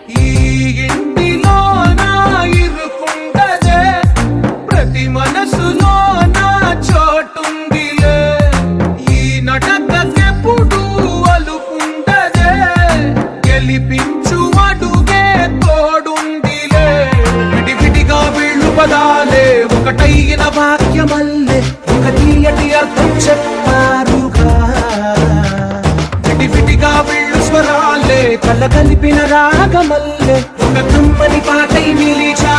ఈ ఇంటిలోన ఇరుకుంటదే ప్రతి మనసులోన చోటుందిలే ఈ నటకెప్పుడు అలుకుంటదే గెలిపించు అడుగే తోడుందిలే విడివిడిగా వీళ్ళు పదాలే ఒకటైన వాక్యమల్లే ఒక తీయటి అర్థం చెప్పారుగా విడివిడిగా వీళ్ళు స్వరాలే కల కలిపిన రాగమల్లే ఒక కమ్మని పాటై నిలిచా